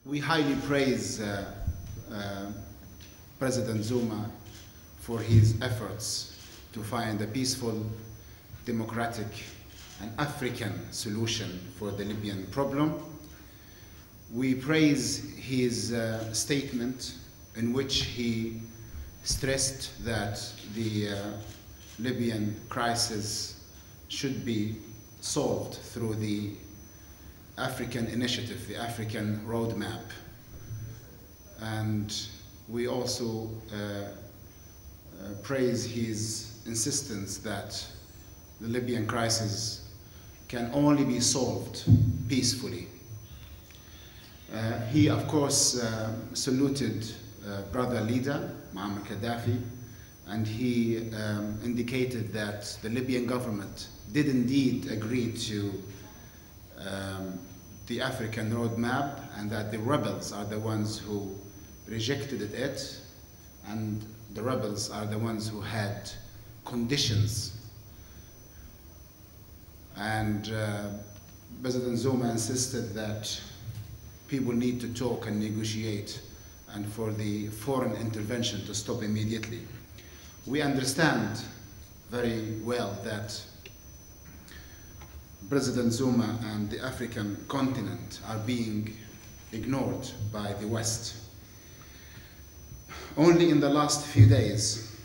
We highly praise President Zuma for his efforts to find a peaceful, democratic, and African solution for the Libyan problem. We praise his statement in which he stressed that the Libyan crisis should be solved through the African initiative, the African roadmap. And we also praise his insistence that the Libyan crisis can only be solved peacefully. He, of course, saluted brother leader, Muammar Gaddafi, and he indicated that the Libyan government did indeed agree to the African roadmap, and that the rebels are the ones who rejected it, and the rebels are the ones who had conditions. And President Zuma insisted that people need to talk and negotiate, and for the foreign intervention to stop immediately. We understand very well that President Zuma and the African continent are being ignored by the West. Only in the last few days,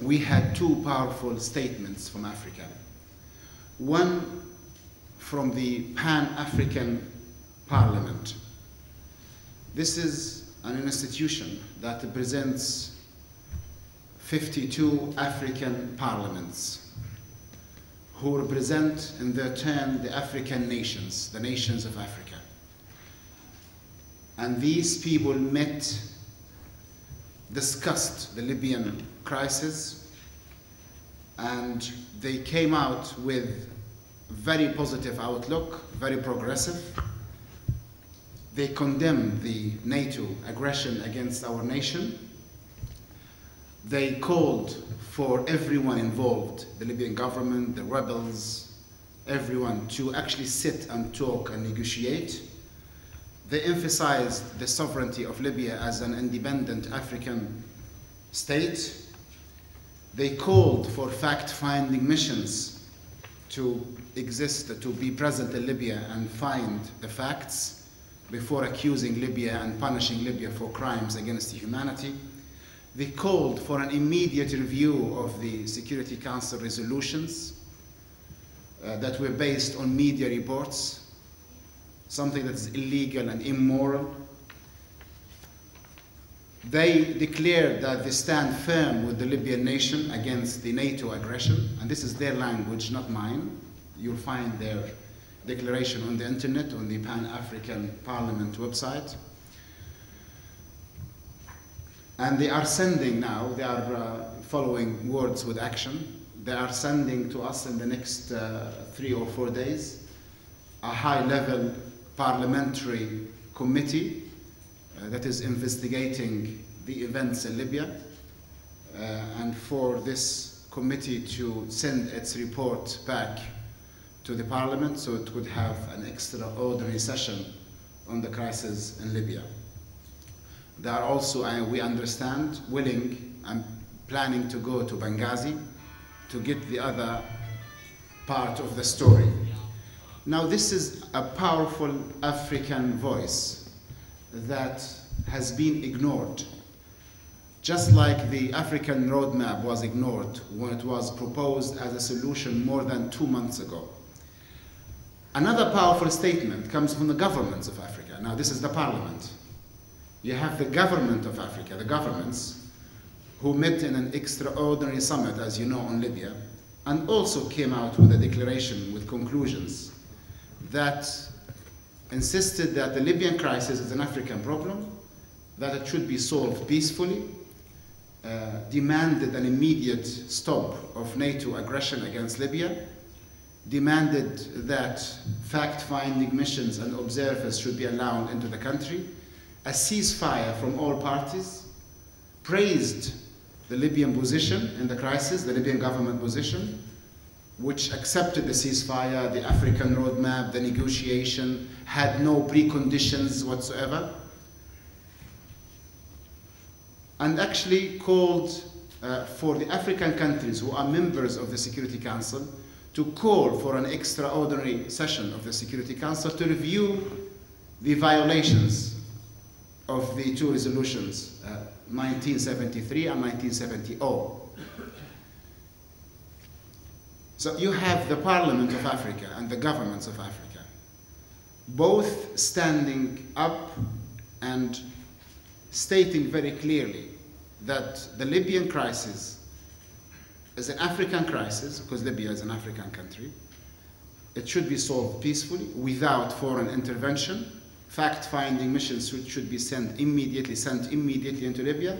we had two powerful statements from Africa. One from the Pan-African Parliament. This is an institution that represents 52 African parliaments who represent in their turn the African nations, the nations of Africa. And these people met, discussed the Libyan crisis, and they came out with very positive outlook, very progressive. They condemned the NATO aggression against our nation. They called for everyone involved, the Libyan government, the rebels, everyone, to actually sit and talk and negotiate. They emphasized the sovereignty of Libya as an independent African state. They called for fact-finding missions to exist, to be present in Libya and find the facts before accusing Libya and punishing Libya for crimes against humanity. They called for an immediate review of the Security Council resolutions that were based on media reports, something that is illegal and immoral. They declared that they stand firm with the Libyan nation against the NATO aggression, and this is their language, not mine. You'll find their declaration on the internet, on the Pan-African Parliament website. And they are sending now, they are following words with action. They are sending to us in the next 3 or 4 days a high-level parliamentary committee that is investigating the events in Libya, and for this committee to send its report back to the parliament so it could have an extraordinary session on the crisis in Libya. They are also, we understand, willing and planning to go to Benghazi to get the other part of the story. Now, this is a powerful African voice that has been ignored, just like the African roadmap was ignored when it was proposed as a solution more than 2 months ago. Another powerful statement comes from the governments of Africa. Now, this is the parliament. You have the government of Africa, the governments, who met in an extraordinary summit, as you know, on Libya, and also came out with a declaration with conclusions that insisted that the Libyan crisis is an African problem, that it should be solved peacefully, demanded an immediate stop of NATO aggression against Libya, demanded that fact-finding missions and observers should be allowed into the country, a ceasefire from all parties, praised the Libyan position in the crisis, the Libyan government position, which accepted the ceasefire, the African roadmap, the negotiation, had no preconditions whatsoever, and actually called for the African countries who are members of the Security Council to call for an extraordinary session of the Security Council to review the violations of the two resolutions, 1973 and 1970. So you have the Parliament of Africa and the governments of Africa, both standing up and stating very clearly that the Libyan crisis is an African crisis, because Libya is an African country. It should be solved peacefully, without foreign intervention. Fact-finding missions should be sent immediately into Libya.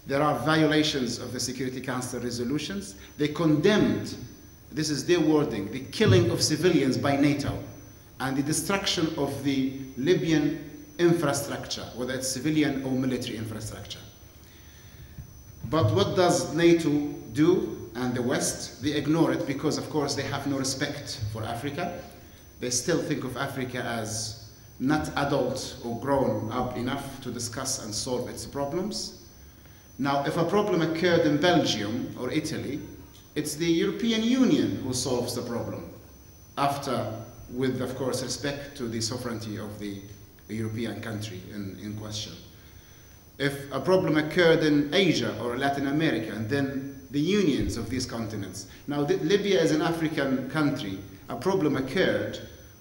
There are violations of the Security Council resolutions. They condemned, this is their wording, the killing of civilians by NATO and the destruction of the Libyan infrastructure, whether it's civilian or military infrastructure. But what does NATO do, and the West? They ignore it because, of course, they have no respect for Africa. They still think of Africa as not adult or grown up enough to discuss and solve its problems. Now, if a problem occurred in Belgium or Italy, it's the European Union who solves the problem, after, with, of course, respect to the sovereignty of the European country in question. If a problem occurred in Asia or Latin America, and then the unions of these continents. Now, Libya is an African country. A problem occurred.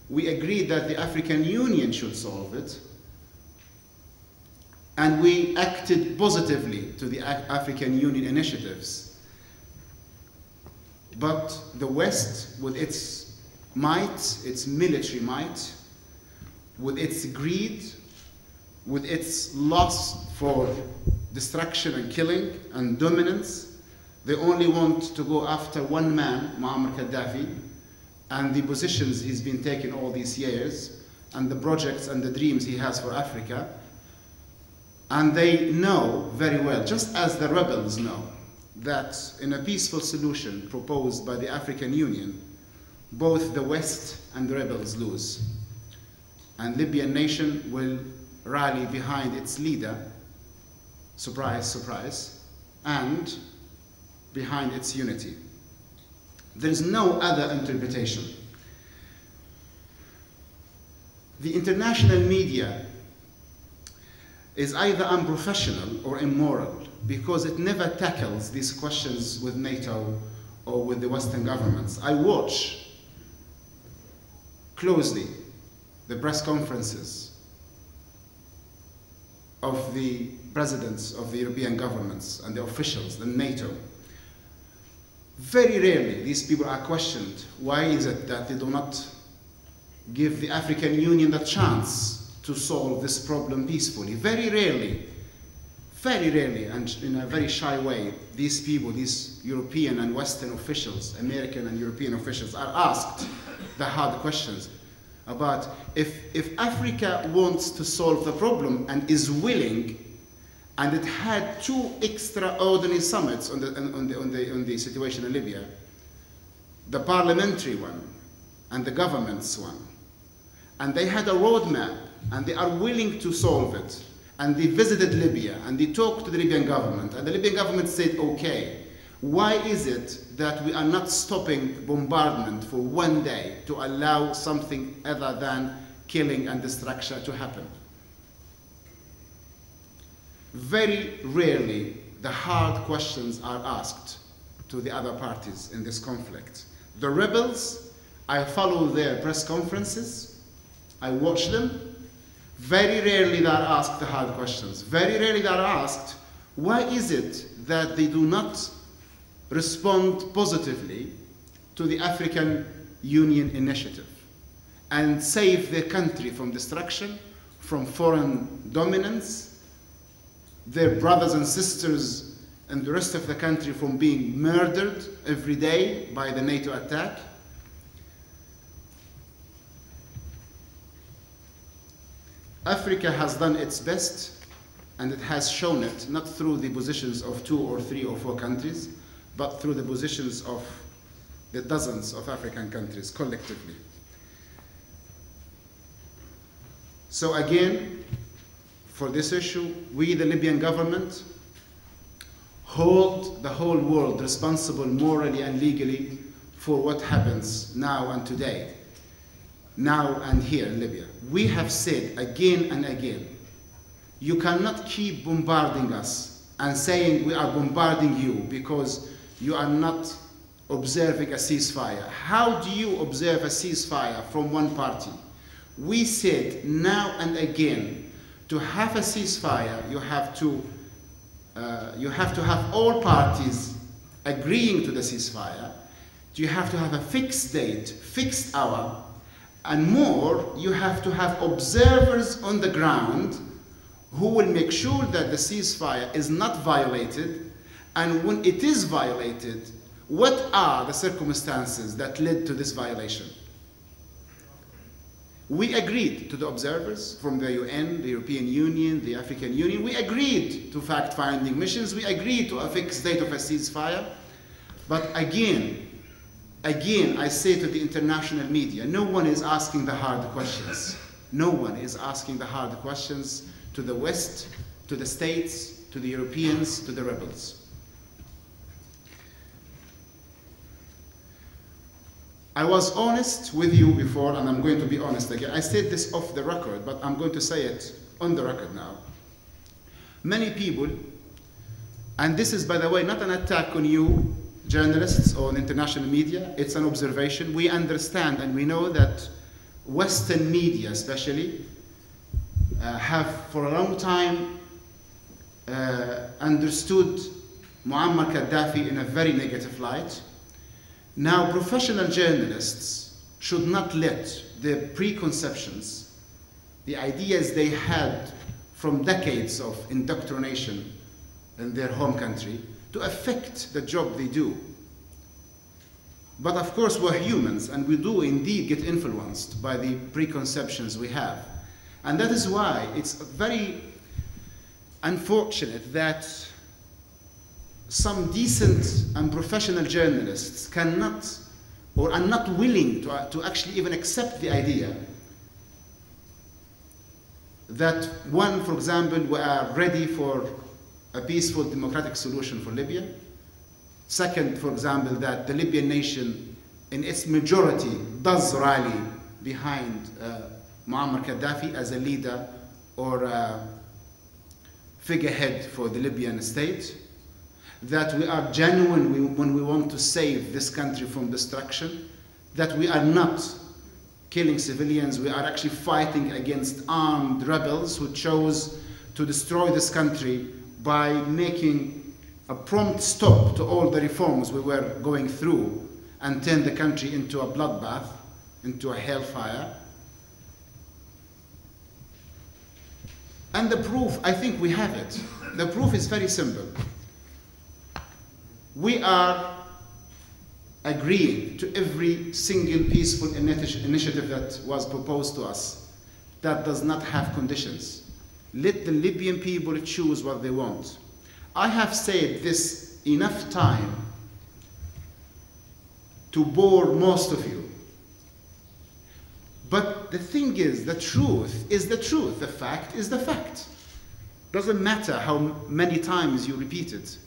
We agreed that the African Union should solve it, and we acted positively to the African Union initiatives. But the West, with its might, its military might, with its greed, with its lust for destruction and killing and dominance, they only want to go after one man, Muammar Gaddafi, and the positions he's been taking all these years, and the projects and the dreams he has for Africa. And they know very well, just as the rebels know, that in a peaceful solution proposed by the African Union, both the West and the rebels lose. And Libyan nation will rally behind its leader, surprise, surprise, and behind its unity. There is no other interpretation. The international media is either unprofessional or immoral, because it never tackles these questions with NATO or with the Western governments. I watch closely the press conferences of the presidents of the European governments and the officials in NATO. Very rarely these people are questioned. Why is it that they do not give the African Union the chance to solve this problem peacefully? Very rarely, and in a very shy way, these people, these European and Western officials, American and European officials, are asked the hard questions about if Africa wants to solve the problem and is willing. And it had two extraordinary summits on the situation in Libya, the parliamentary one and the government's one. And they had a roadmap, and they are willing to solve it. And they visited Libya, and they talked to the Libyan government, and the Libyan government said, okay, why is it that we are not stopping bombardment for one day to allow something other than killing and destruction to happen? Very rarely the hard questions are asked to the other parties in this conflict. The rebels, I follow their press conferences, I watch them. Very rarely they are asked the hard questions. Very rarely they are asked, why is it that they do not respond positively to the African Union initiative and save their country from destruction, from foreign dominance, their brothers and sisters and the rest of the country from being murdered every day by the NATO attack? Africa has done its best, and it has shown it, not through the positions of 2 or 3 or 4 countries, but through the positions of the dozens of African countries collectively. So again, for this issue, we, the Libyan government, hold the whole world responsible morally and legally for what happens now and today, now and here in Libya. We have said again and again, you cannot keep bombarding us and saying we are bombarding you because you are not observing a ceasefire. How do you observe a ceasefire from one party? We said now and again, to have a ceasefire, you have to have all parties agreeing to the ceasefire. You have to have a fixed date, fixed hour, and more, you have to have observers on the ground who will make sure that the ceasefire is not violated, and when it is violated, what are the circumstances that led to this violation? We agreed to the observers from the UN, the European Union, the African Union. We agreed to fact-finding missions. We agreed to a fixed date of a ceasefire. But again, I say to the international media, no one is asking the hard questions. No one is asking the hard questions to the West, to the States, to the Europeans, to the rebels. I was honest with you before, and I'm going to be honest again. I said this off the record, but I'm going to say it on the record now. Many people, and this is, by the way, not an attack on you, journalists or on international media, it's an observation. We understand and we know that Western media especially have for a long time understood Muammar Gaddafi in a very negative light. Now, professional journalists should not let the preconceptions, the ideas they had from decades of indoctrination in their home country, to affect the job they do. But of course, we're humans, and we do indeed get influenced by the preconceptions we have. And that is why it's very unfortunate that some decent and professional journalists cannot or are not willing to actually even accept the idea that, one, for example, we are ready for a peaceful democratic solution for Libya. Second, for example, that the Libyan nation in its majority does rally behind Muammar Gaddafi as a leader or a figurehead for the Libyan state. That we are genuine when we want to save this country from destruction, that we are not killing civilians, we are actually fighting against armed rebels who chose to destroy this country by making a prompt stop to all the reforms we were going through and turn the country into a bloodbath, into a hellfire. And the proof, I think we have it. The proof is very simple. We are agreeing to every single peaceful initiative that was proposed to us that does not have conditions. Let the Libyan people choose what they want. I have said this enough time to bore most of you. But the thing is, the truth is the truth. The fact is the fact. Doesn't matter how many times you repeat it.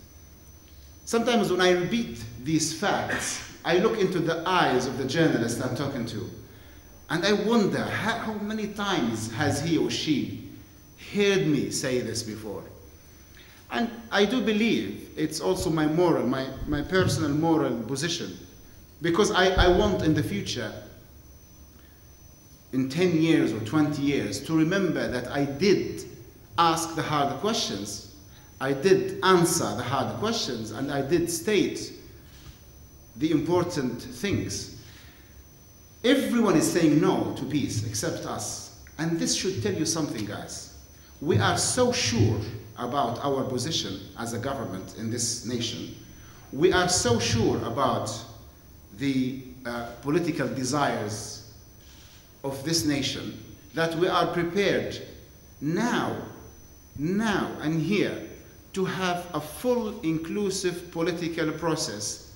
Sometimes when I repeat these facts, I look into the eyes of the journalist I'm talking to, and I wonder how many times has he or she heard me say this before. And I do believe it's also my moral, my personal moral position, because I want in the future, in 10 years or 20 years, to remember that I did ask the hard questions. I did answer the hard questions, and I did state the important things. Everyone is saying no to peace except us. And this should tell you something, guys. We are so sure about our position as a government in this nation. We are so sure about the political desires of this nation that we are prepared now and here to have a full inclusive political process